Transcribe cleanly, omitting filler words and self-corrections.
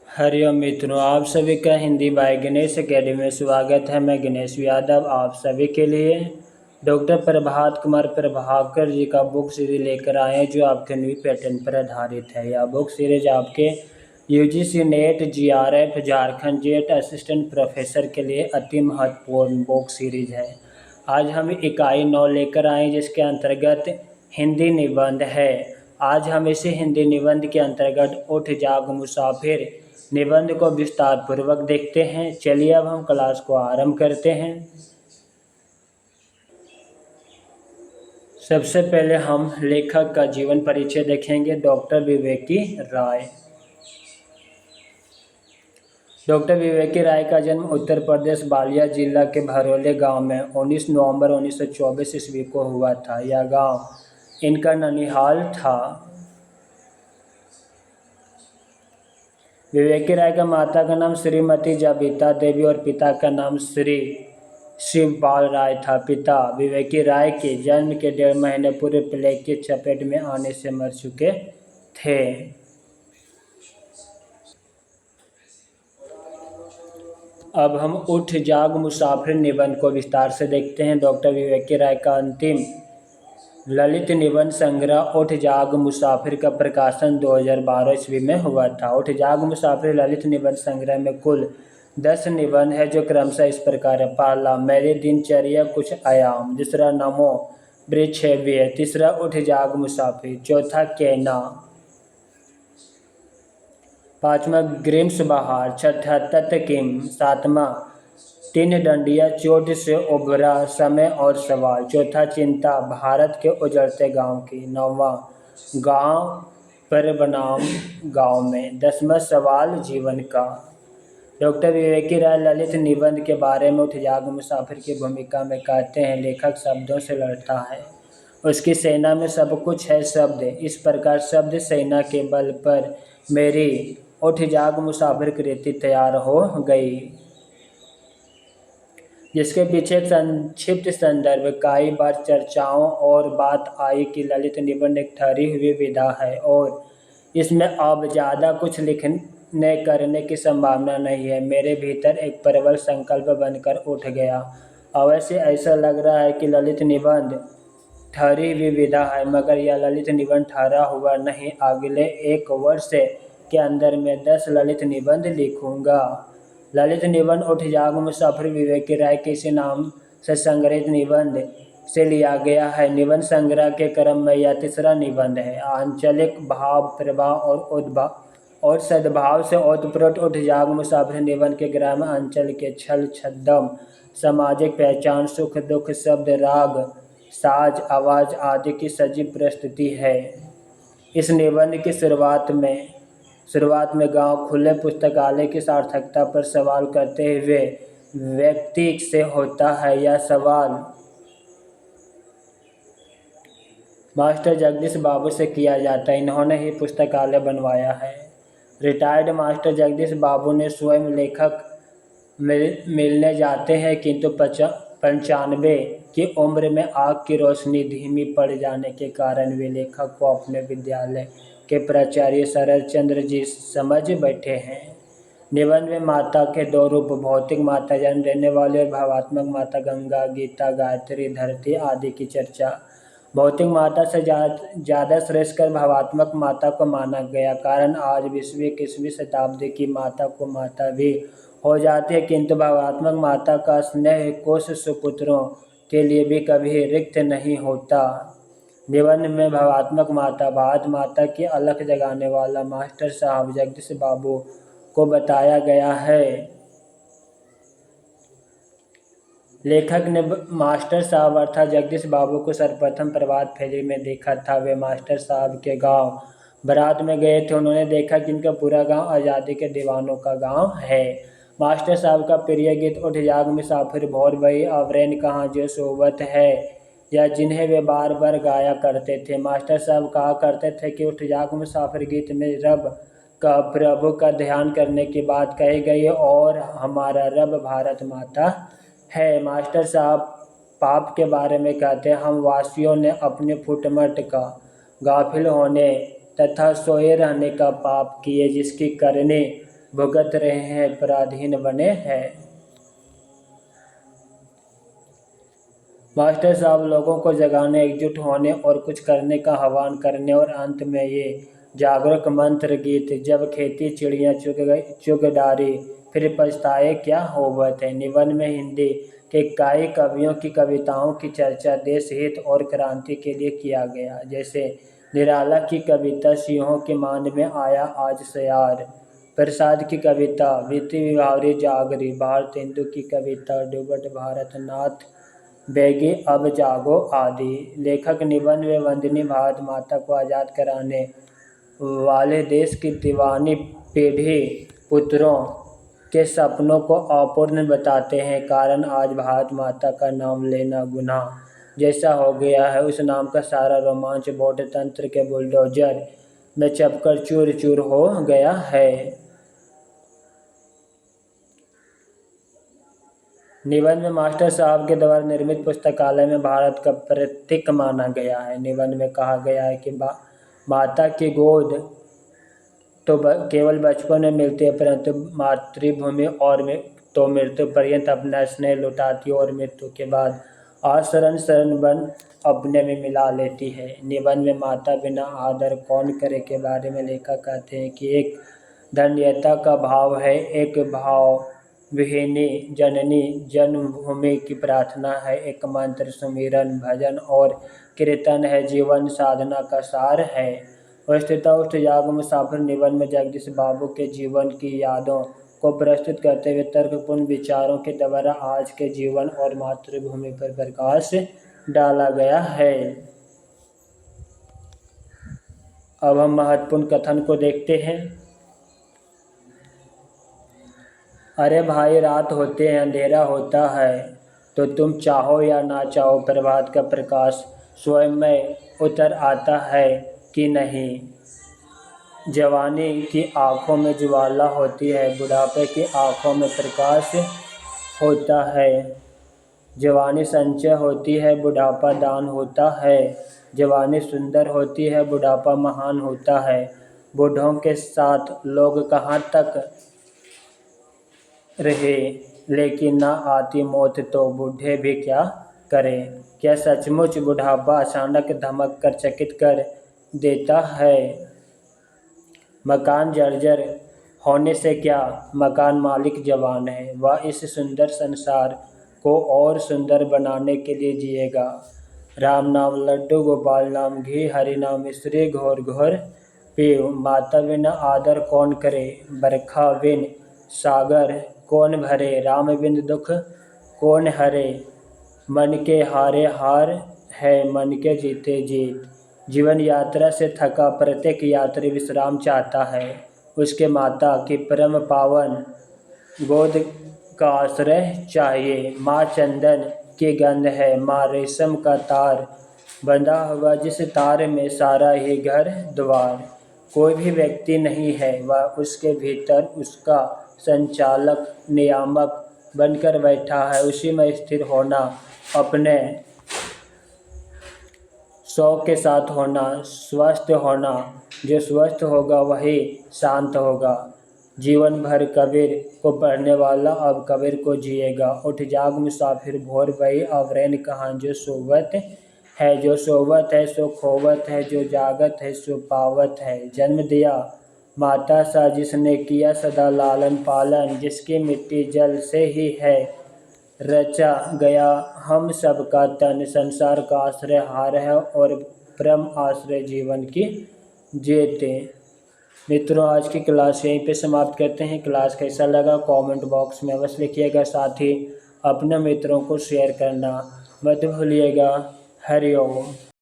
हरिओम मित्रों, आप सभी का हिंदी बाय गणेश अकेडमी में स्वागत है। मैं गणेश यादव आप सभी के लिए डॉक्टर प्रभात कुमार प्रभाकर जी का बुक सीरीज लेकर आए हैं, जो आपके न्यू पैटर्न पर आधारित है। यह बुक सीरीज आपके UGC net, GRF, Jharkhand jet assistant professor के लिए अति महत्वपूर्ण बुक सीरीज है। आज हम इकाई 9 लेकर आए, जिसके अंतर्गत हिंदी निबंध है। आज हम इसी हिंदी निबंध के अंतर्गत उठ जाग मुसाफिर निबंध को विस्तार पूर्वक देखते हैं। चलिए अब हम क्लास को आरंभ करते हैं। सबसे पहले हम लेखक का जीवन परिचय देखेंगे। डॉक्टर विवेकी राय। डॉक्टर विवेकी राय का जन्म उत्तर प्रदेश बालिया जिला के भरोले गांव में 19 नवंबर 1924 ईस्वी को हुआ था। यह गांव इनका ननिहाल था। विवेकी राय का माता का नाम श्रीमती जबिता देवी और पिता का नाम श्री शिवपाल राय था। पिता विवेकी राय के जन्म के 1.5 महीने पूर्व प्लेग की चपेट में आने से मर चुके थे। अब हम उठ जाग मुसाफिर निबंध को विस्तार से देखते हैं। डॉक्टर विवेकी राय का अंतिम ललित निबंध संग्रह उठ जाग मुसाफिर का प्रकाशन 2012 ईस्वी में हुआ था। उठ जाग मुसाफिर ललित निबंध संग्रह में कुल 10 निबंध है, जो क्रमशः इस प्रकार है। पहला, मेरी दिनचर्या कुछ आयाम। दूसरा, नमो वृक्षेभ्य। तीसरा, उठ जाग मुसाफिर। चौथा, केना। पांचवा, ग्रीम्स बहार। छठा, तत किम। सातवां, 3 डंडिया चोट से उभरा समय और सवाल। चौथा, चिंता भारत के उजड़ते गांव की। 9वां, गांव पर बनाम गांव में। 10वां, सवाल जीवन का। डॉक्टर विवेकी राय ललित निबंध के बारे में उठ जाग मुसाफिर की भूमिका में कहते हैं, लेखक शब्दों से लड़ता है, उसकी सेना में सब कुछ है शब्द। इस प्रकार शब्द सेना के बल पर मेरी उठ जाग मुसाफिर कृति तैयार हो गई, जिसके पीछे एक संक्षिप्त संदर्भ कई बार चर्चाओं और बात आई कि ललित निबंध एक ठहरी हुई विधा है और इसमें अब ज़्यादा कुछ लिखने करने की संभावना नहीं है। मेरे भीतर एक प्रबल संकल्प बनकर उठ गया। अवश्य ऐसा लग रहा है कि ललित निबंध ठहरी हुई विधा है, मगर यह ललित निबंध ठहरा हुआ नहीं। अगले 1 वर्ष के अंदर मैं 10 ललित निबंध लिखूंगा। ललित निबंध उठ जाग मुसाफिर विवेकी राय के इसी नाम से संग्रहित निबंध से लिया गया है। निबंध संग्रह के क्रम में यह तीसरा निबंध है। आंचलिक भाव प्रभाव और उद्भाव और सद्भाव से ओतप्रोत उठ जाग मुसाफिर निबंध के ग्राम अंचल के छल छद्म, सामाजिक पहचान, सुख दुख, शब्द राग, साज आवाज आदि की सजीव प्रस्तुति है। इस निबंध की शुरुआत में गांव खुले पुस्तकालय की सार्थकता पर सवाल करते हुए व्यक्ति से होता है। यह सवाल मास्टर जगदीश बाबू से किया जाता है। इन्होंने ही पुस्तकालय बनवाया है। रिटायर्ड मास्टर जगदीश बाबू ने स्वयं लेखक मिलने जाते हैं, किंतु 95 की उम्र में आँख की रोशनी धीमी पड़ जाने के कारण वे लेखक को अपने विद्यालय के प्राचार्य शरद चंद्र जी समझ बैठे हैं। निबंध में माता के 2 रूप, भौतिक माता जन्म देने वाली और भावात्मक माता गंगा, गीता, गायत्री, धरती आदि की चर्चा। भौतिक माता से ज़्यादा श्रेष्ठ कर भावात्मक माता को माना गया, कारण आज 20वीं शताब्दी की माता को माता भी हो जाती है, किंतु भावात्मक माता का स्नेह कोश सुपुत्रों के लिए भी कभी रिक्त नहीं होता। निबंध में भावात्मक माता, भारत माता की अलख जगाने वाला मास्टर साहब जगदीश बाबू को बताया गया है। लेखक ने मास्टर साहब अर्थात जगदीश बाबू को सर्वप्रथम प्रभात फेरी में देखा था। वे मास्टर साहब के गांव बारात में गए थे। उन्होंने देखा कि इनका पूरा गांव आज़ादी के दीवानों का गांव है। मास्टर साहब का प्रिय गीत उठ जाग मुसाफिर, भोर भई अवरैन कहाँ जो सोवत है, या जिन्हें वे बार बार गाया करते थे। मास्टर साहब कहा करते थे कि उठ जाग मुसाफिर गीत में रब का, प्रभु का ध्यान करने की बात कही गई है और हमारा रब भारत माता है। मास्टर साहब पाप के बारे में कहते हैं, हम वासियों ने अपने फुटमट का गाफिल होने तथा सोए रहने का पाप किए, जिसकी करनी भुगत रहे हैं, पराधीन बने हैं। मास्टर साहब लोगों को जगाने, एकजुट होने और कुछ करने का आह्वान करने और अंत में ये जागरूक मंत्र गीत, जब खेती चिड़ियाँ चुग डारी, फिर पछताए क्या होवत है। निबंध में हिंदी के कई कवियों की कविताओं की चर्चा देश हित और क्रांति के लिए किया गया, जैसे निराला की कविता सिंहों के मान में आया आज सयार, प्रसाद की कविता बीती विभावरी जागरी, भारतेंदु की कविता डूबत भारत नाथ बैगी अब जागो आदि। लेखक निबंध में वंदनीय भारत माता को आज़ाद कराने वाले देश की दीवानी पीढ़ी पुत्रों के सपनों को अपूर्ण बताते हैं। कारण आज भारत माता का नाम लेना गुनाह जैसा हो गया है। उस नाम का सारा रोमांच वोट तंत्र के बुलडोजर में चपकर चूर चूर हो गया है। निबंध में मास्टर साहब के द्वारा निर्मित पुस्तकालय में भारत का प्रतीक माना गया है। निबंध में कहा गया है कि माता की गोद तो केवल बचपन में मिलती है, परंतु मातृभूमि और तो मृत्यु पर्यंत अपना स्नेह लुटाती है और मृत्यु के बाद शरण बन अपने में मिला लेती है। निबंध में माता बिना आदर कौन करे के बारे में लेखक कहते हैं कि एक धन्यता का भाव है, एक भाव विहीनी जननी जन्मभूमि की प्रार्थना है, एक मंत्र सुमिरन भजन और कीर्तन है, जीवन साधना का सार है। वस्तुतः उठ जागो मुसाफिर निबंध में जगदीश बाबू के जीवन की यादों को प्रस्तुत करते हुए तर्कपूर्ण विचारों के द्वारा आज के जीवन और मातृभूमि पर प्रकाश डाला गया है। अब हम महत्वपूर्ण कथन को देखते हैं। अरे भाई, रात होते हैं, अंधेरा होता है, तो तुम चाहो या ना चाहो प्रभात का प्रकाश स्वयं में उतर आता है कि नहीं। जवानी की आंखों में ज्वाला होती है, बुढ़ापे की आंखों में प्रकाश होता है। जवानी संचय होती है, बुढ़ापा दान होता है। जवानी सुंदर होती है, बुढ़ापा महान होता है। बूढ़ों के साथ लोग कहाँ तक रहे, लेकिन ना आती मौत तो बूढ़े भी क्या करें। क्या सचमुच बुढ़ापा अचानक धमक कर चकित कर देता है। मकान जर्जर होने से क्या, मकान मालिक जवान है, वह इस सुंदर संसार को और सुंदर बनाने के लिए जिएगा। राम नाम लड्डू, गोपाल नाम घी, हरि नाम मिश्री, घोर घोर पीव। माता बिना आदर कौन करे, बरखा बिन सागर कौन भरे, राम बिन दुख कौन हरे। मन के हारे हार है, मन के जीते जीत। जीवन यात्रा से थका प्रत्येक यात्री विश्राम चाहता है। उसके माता की परम पावन गोद का आश्रय चाहिए। माँ चंदन की गंध है, माँ रेशम का तार बंधा हुआ, जिस तार में सारा ही घर द्वार। कोई भी व्यक्ति नहीं है, वह उसके भीतर उसका संचालक नियामक बनकर बैठा है। उसी में स्थिर होना, अपने शौक के साथ होना, स्वस्थ होना। जो स्वस्थ होगा वही शांत होगा। जीवन भर कबीर को पढ़ने वाला अब कबीर को जिएगा। उठ जाग मुसाफिर, भोर भई अब रैन कहाँ। जो सोवत है, जो सोवत है सो खोवत है, जो जागत है सो पावत है। जन्म दिया माता सा जिसने किया सदा लालन पालन, जिसकी मिट्टी जल से ही है रचा गया हम सबका तन। संसार का आश्रय हार है और परम आश्रय जीवन की जीते। मित्रों, आज की क्लास यहीं पे समाप्त करते हैं। क्लास कैसा लगा कमेंट बॉक्स में अवश्य लिखिएगा। साथ ही अपने मित्रों को शेयर करना मत भूलिएगा। हरि ओम।